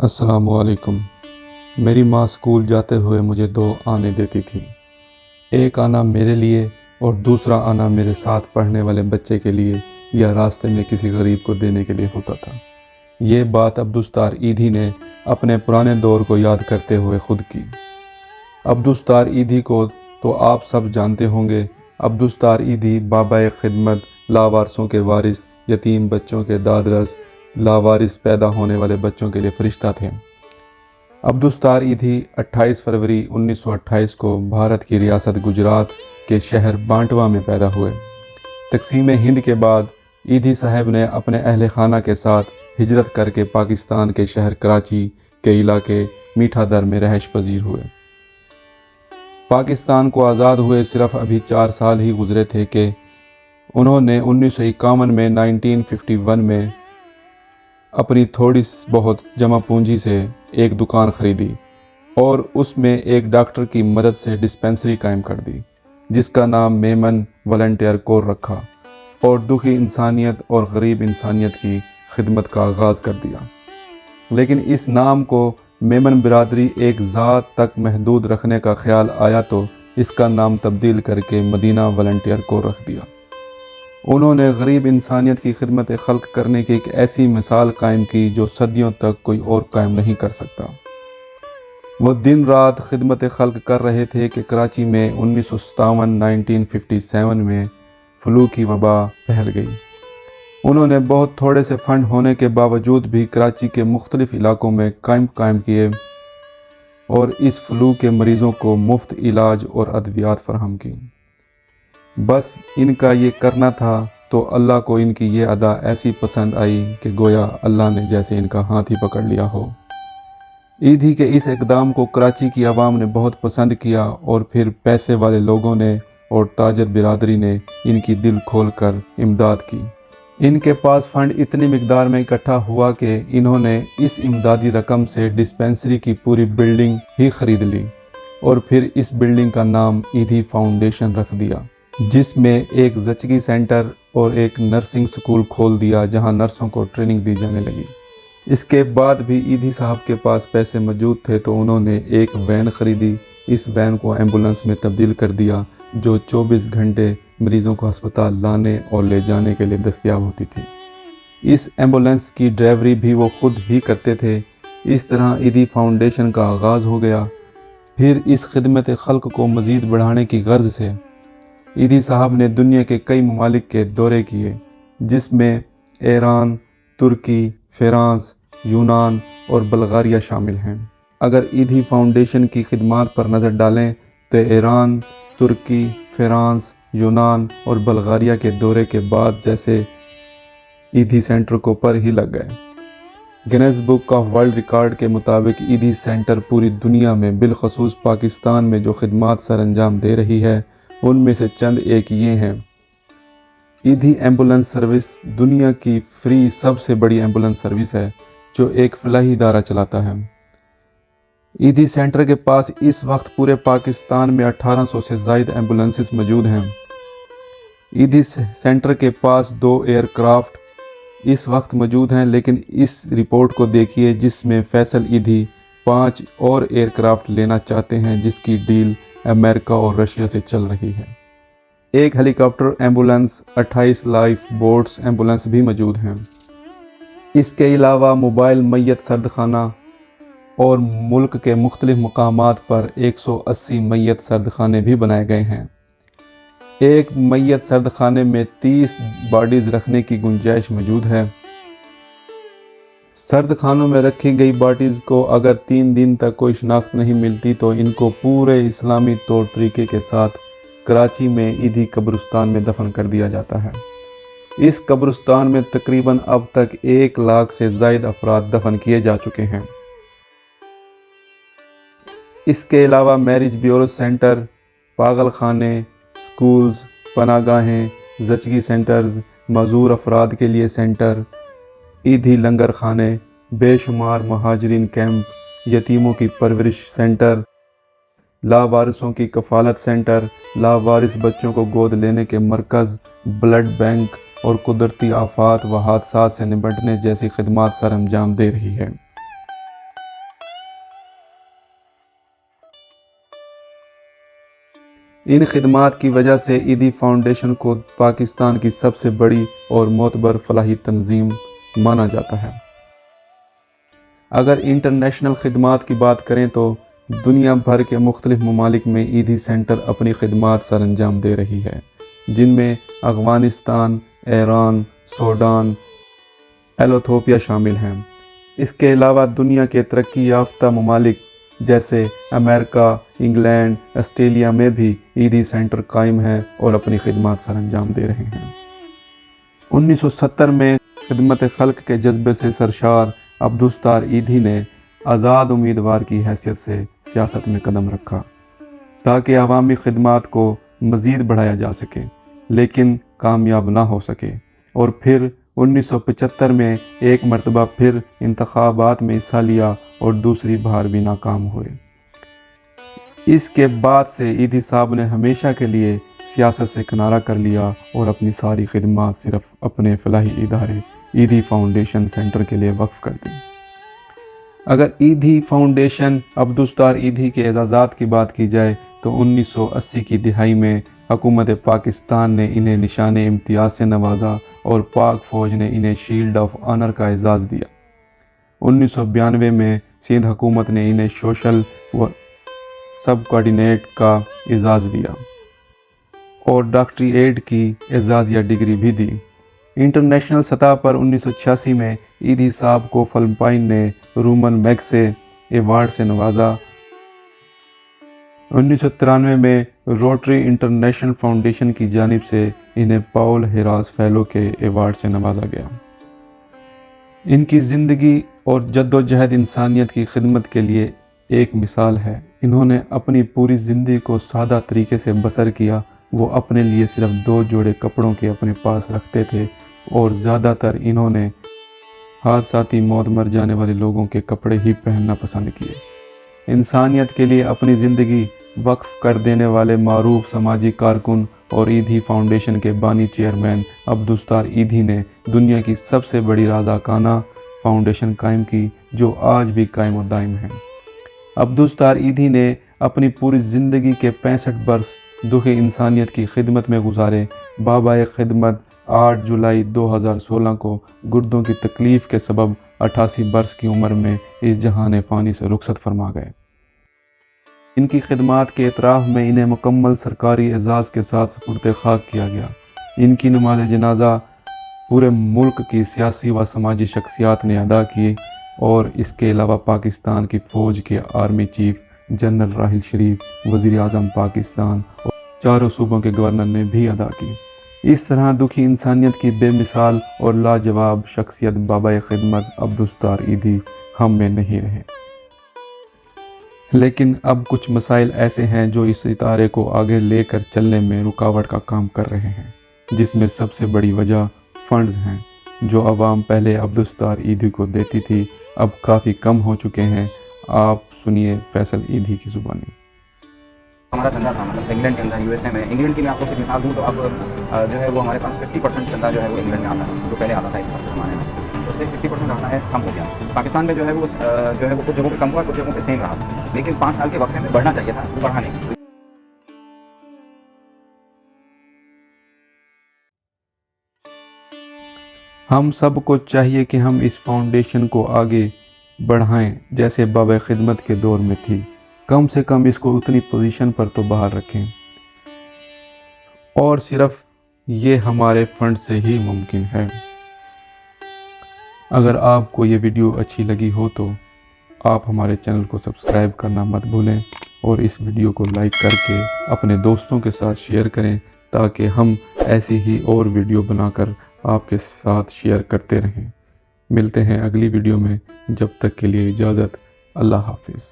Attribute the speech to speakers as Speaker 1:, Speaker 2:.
Speaker 1: السلام علیکم۔ میری ماں اسکول جاتے ہوئے مجھے 2 آنے دیتی تھی، ایک آنا میرے لیے اور دوسرا آنا میرے ساتھ پڑھنے والے بچے کے لیے یا راستے میں کسی غریب کو دینے کے لیے ہوتا تھا۔ یہ بات عبدالستار ایدھی نے اپنے پرانے دور کو یاد کرتے ہوئے خود کی۔ عبدالستار ایدھی کو تو آپ سب جانتے ہوں گے۔ عبدالستار ایدھی بابا خدمت، لاوارثوں کے وارث، یتیم بچوں کے دادرس، لاوارث پیدا ہونے والے بچوں کے لیے فرشتہ تھے۔ عبدالستار ایدھی 28 فروری 1928 کو بھارت کی ریاست گجرات کے شہر بانٹوا میں پیدا ہوئے۔ تقسیم ہند کے بعد ایدھی صاحب نے اپنے اہل خانہ کے ساتھ ہجرت کر کے پاکستان کے شہر کراچی کے علاقے میٹھا در میں رہائش پذیر ہوئے۔ پاکستان کو آزاد ہوئے صرف ابھی 4 سال ہی گزرے تھے کہ انہوں نے 1951 میں 1951 میں اپنی تھوڑی بہت جمع پونجی سے ایک دکان خریدی اور اس میں ایک ڈاکٹر کی مدد سے ڈسپنسری قائم کر دی، جس کا نام میمن والنٹیئر کور رکھا اور دکھی انسانیت اور غریب انسانیت کی خدمت کا آغاز کر دیا۔ لیکن اس نام کو میمن برادری ایک ذات تک محدود رکھنے کا خیال آیا تو اس کا نام تبدیل کر کے مدینہ والنٹیئر کور رکھ دیا۔ انہوں نے غریب انسانیت کی خدمت خلق کرنے کی ایک ایسی مثال قائم کی جو صدیوں تک کوئی اور قائم نہیں کر سکتا۔ وہ دن رات خدمت خلق کر رہے تھے کہ کراچی میں 1957 میں فلو کی وبا پھیل گئی۔ انہوں نے بہت تھوڑے سے فنڈ ہونے کے باوجود بھی کراچی کے مختلف علاقوں میں قائم کیے اور اس فلو کے مریضوں کو مفت علاج اور ادویات فراہم کی۔ بس ان کا یہ کرنا تھا تو اللہ کو ان کی یہ ادا ایسی پسند آئی کہ گویا اللہ نے جیسے ان کا ہاتھ ہی پکڑ لیا ہو۔ ایدھی کے اس اقدام کو کراچی کی عوام نے بہت پسند کیا اور پھر پیسے والے لوگوں نے اور تاجر برادری نے ان کی دل کھول کر امداد کی۔ ان کے پاس فنڈ اتنی مقدار میں اکٹھا ہوا کہ انہوں نے اس امدادی رقم سے ڈسپنسری کی پوری بلڈنگ ہی خرید لی اور پھر اس بلڈنگ کا نام ایدھی فاؤنڈیشن رکھ دیا، جس میں ایک زچگی سینٹر اور ایک نرسنگ سکول کھول دیا جہاں نرسوں کو ٹریننگ دی جانے لگی۔ اس کے بعد بھی ایدھی صاحب کے پاس پیسے موجود تھے تو انہوں نے ایک وین خریدی۔ اس وین کو ایمبولنس میں تبدیل کر دیا جو 24 گھنٹے مریضوں کو ہسپتال لانے اور لے جانے کے لیے دستیاب ہوتی تھی۔ اس ایمبولنس کی ڈرائیوری بھی وہ خود ہی کرتے تھے۔ اس طرح ایدھی فاؤنڈیشن کا آغاز ہو گیا۔ پھر اس خدمت خلق کو مزید بڑھانے کی غرض سے ایدھی صاحب نے دنیا کے کئی ممالک کے دورے کیے، جس میں ایران، ترکی، فرانس، یونان اور بلغاریہ شامل ہیں۔ اگر ایدھی فاؤنڈیشن کی خدمات پر نظر ڈالیں تو ایران، ترکی، فرانس، یونان اور بلغاریہ کے دورے کے بعد جیسے ایدھی سینٹر کو پر ہی لگ گئے۔ Guinness book of world record کے مطابق ایدھی سینٹر پوری دنیا میں بالخصوص پاکستان میں جو خدمات سر انجام دے رہی ہے ان میں سے چند ایک یہ ہیں۔ ایدھی ایمبولنس سروس دنیا کی فری سب سے بڑی ایمبولنس سروس ہے جو ایک فلاحی ادارہ چلاتا ہے۔ ایدھی سینٹر کے پاس اس وقت پورے پاکستان میں 1800 سے زائد ایمبولنسز موجود ہیں۔ ایدھی سینٹر کے پاس 2 ایئر کرافٹ اس وقت موجود ہیں، لیکن اس رپورٹ کو دیکھیے جس میں فیصل ایدھی 5 اور ایئر کرافٹ لینا چاہتے ہیں، جس کی ڈیل امریکہ اور رشیا سے چل رہی ہے۔ ایک helicopter ambulance, 28 life boats ambulance بھی موجود ہیں۔ اس کے علاوہ موبائل میت سرد خانہ اور ملک کے مختلف مقامات پر 180 میت سرد خانے بھی بنائے گئے ہیں۔ ایک میت سرد خانے میں 30 باڈیز رکھنے کی گنجائش موجود ہے۔ سرد خانوں میں رکھی گئی باڈیز کو اگر 3 دن تک کوئی شناخت نہیں ملتی تو ان کو پورے اسلامی طور طریقے کے ساتھ کراچی میں ایدھی قبرستان میں دفن کر دیا جاتا ہے۔ اس قبرستان میں تقریباً اب تک 1 لاکھ سے زائد افراد دفن کیے جا چکے ہیں۔ اس کے علاوہ میرج بیورو سینٹر، پاگل خانے، سکولز، پناہ گاہیں، زچگی سینٹرز، معذور افراد کے لیے سینٹر، ایدھی لنگر خانے، بے شمار مہاجرین کیمپ، یتیموں کی پرورش سینٹر، لاوارثوں کی کفالت سینٹر، لاوارث بچوں کو گود لینے کے مرکز، بلڈ بینک اور قدرتی آفات و حادثات سے نمٹنے جیسی خدمات سر انجام دے رہی ہے۔ ان خدمات کی وجہ سے ایدھی فاؤنڈیشن کو پاکستان کی سب سے بڑی اور معتبر فلاحی تنظیم مانا جاتا ہے۔ اگر انٹرنیشنل خدمات کی بات کریں تو دنیا بھر کے مختلف ممالک میں ایدھی سینٹر اپنی خدمات سر انجام دے رہی ہے، جن میں افغانستان، ایران، سوڈان، ایتھوپیا شامل ہیں۔ اس کے علاوہ دنیا کے ترقی یافتہ ممالک جیسے امریکہ، انگلینڈ، آسٹریلیا میں بھی ایدھی سینٹر قائم ہیں اور اپنی خدمات سر انجام دے رہے ہیں۔ 1970 میں خدمت خلق کے جذبے سے سرشار عبدالستار ایدھی نے آزاد امیدوار کی حیثیت سے سیاست میں قدم رکھا تاکہ عوامی خدمات کو مزید بڑھایا جا سکے، لیکن کامیاب نہ ہو سکے، اور پھر 1975 میں ایک مرتبہ پھر انتخابات میں حصہ لیا اور دوسری بار بھی ناکام ہوئے۔ اس کے بعد سے ایدھی صاحب نے ہمیشہ کے لیے سیاست سے کنارہ کر لیا اور اپنی ساری خدمات صرف اپنے فلاحی ادارے ایدھی فاؤنڈیشن سینٹر کے لیے وقف کر دیں۔ اگر ایدھی فاؤنڈیشن عبدالستار ایدھی کے اعزازات کی بات کی جائے تو 1980 کی دہائی میں حکومت پاکستان نے انہیں نشان امتیاز سے نوازا اور پاک فوج نے انہیں شیلڈ آف آنر کا اعزاز دیا۔ 1992 میں سندھ حکومت نے انہیں سوشل سب کوآرڈینیٹ کا اعزاز دیا اور ڈاکٹری ایڈ کی اعزازیہ ڈگری بھی دی۔ انٹرنیشنل سطح پر 1986 میں ایدھی صاحب کو فلپائن نے رومن میگسے ایوارڈ سے نوازا۔ 1993 میں روٹری انٹرنیشنل فاؤنڈیشن کی جانب سے انہیں پاول ہیراس فیلو کے ایوارڈ سے نوازا گیا۔ ان کی زندگی اور جدوجہد انسانیت کی خدمت کے لیے ایک مثال ہے۔ انہوں نے اپنی پوری زندگی کو سادہ طریقے سے بسر کیا۔ وہ اپنے لیے صرف 2 جوڑے کپڑوں کے اپنے پاس رکھتے تھے اور زیادہ تر انہوں نے حادثاتی موت مر جانے والے لوگوں کے کپڑے ہی پہننا پسند کیے۔ انسانیت کے لیے اپنی زندگی وقف کر دینے والے معروف سماجی کارکن اور ایدھی فاؤنڈیشن کے بانی چیئرمین عبدالستار ایدھی نے دنیا کی سب سے بڑی رضاکارانہ فاؤنڈیشن قائم کی، جو آج بھی قائم و دائم ہے۔ عبدالستار ایدھی نے اپنی پوری زندگی کے 65 برس دکھ انسانیت کی خدمت میں گزارے۔ بابا خدمت 8 جولائی 2016 کو گردوں کی تکلیف کے سبب 88 برس کی عمر میں اس جہان فانی سے رخصت فرما گئے۔ ان کی خدمات کے اعتراف میں انہیں مکمل سرکاری اعزاز کے ساتھ سپرد خاک کیا گیا۔ ان کی نماز جنازہ پورے ملک کی سیاسی و سماجی شخصیات نے ادا کی اور اس کے علاوہ پاکستان کی فوج کے army chief general Raheel Sharif, وزیر اعظم پاکستان اور 4 صوبوں کے گورنر نے بھی ادا کی۔ اس طرح دکھی انسانیت کی بے مثال اور لاجواب شخصیت بابا خدمت عبدالستار ایدھی ہم میں نہیں رہے۔ لیکن اب کچھ مسائل ایسے ہیں جو اس ادارے کو آگے لے کر چلنے میں رکاوٹ کا کام کر رہے ہیں، جس میں سب سے بڑی وجہ فنڈز ہیں جو عوام پہلے عبدالستار ایدھی کو دیتی تھی، اب کافی کم ہو چکے ہیں۔ آپ سنیے فیصل ایدھی کی زبانی۔
Speaker 2: ہمارا چندہ تھا، مطلب انگلینڈ کے اندر، یو ایس اے میں، انگلینڈ کی میں آپ کو صرف مثال دوں تو اب جو ہے وہ ہمارے پاس 50% چندہ جو ہے وہ انگلینڈ میں آتا ہے، جو پہلے آتا تھا ایک سب کے زمانے میں، اس سے 50% آتا ہے، کم ہو گیا۔ پاکستان میں جو ہے وہ کچھ جگہوں پہ کم ہوا، کچھ جگہوں پہ سیم رہا، لیکن 5 سال کے وقفے میں بڑھنا چاہیے تھا، وہ بڑھا نہیں۔
Speaker 1: ہم سب کو چاہیے کہ ہم اس فاؤنڈیشن کو آگے بڑھائیں جیسے بابا خدمت کے دور میں تھی، کم سے کم اس کو اتنی پوزیشن پر تو بحال رکھیں، اور صرف یہ ہمارے فنڈ سے ہی ممکن ہے۔ اگر آپ کو یہ ویڈیو اچھی لگی ہو تو آپ ہمارے چینل کو سبسکرائب کرنا مت بھولیں اور اس ویڈیو کو لائک کر کے اپنے دوستوں کے ساتھ شیئر کریں تاکہ ہم ایسی ہی اور ویڈیو بنا کر آپ کے ساتھ شیئر کرتے رہیں۔ ملتے ہیں اگلی ویڈیو میں، جب تک کے لیے اجازت، اللہ حافظ۔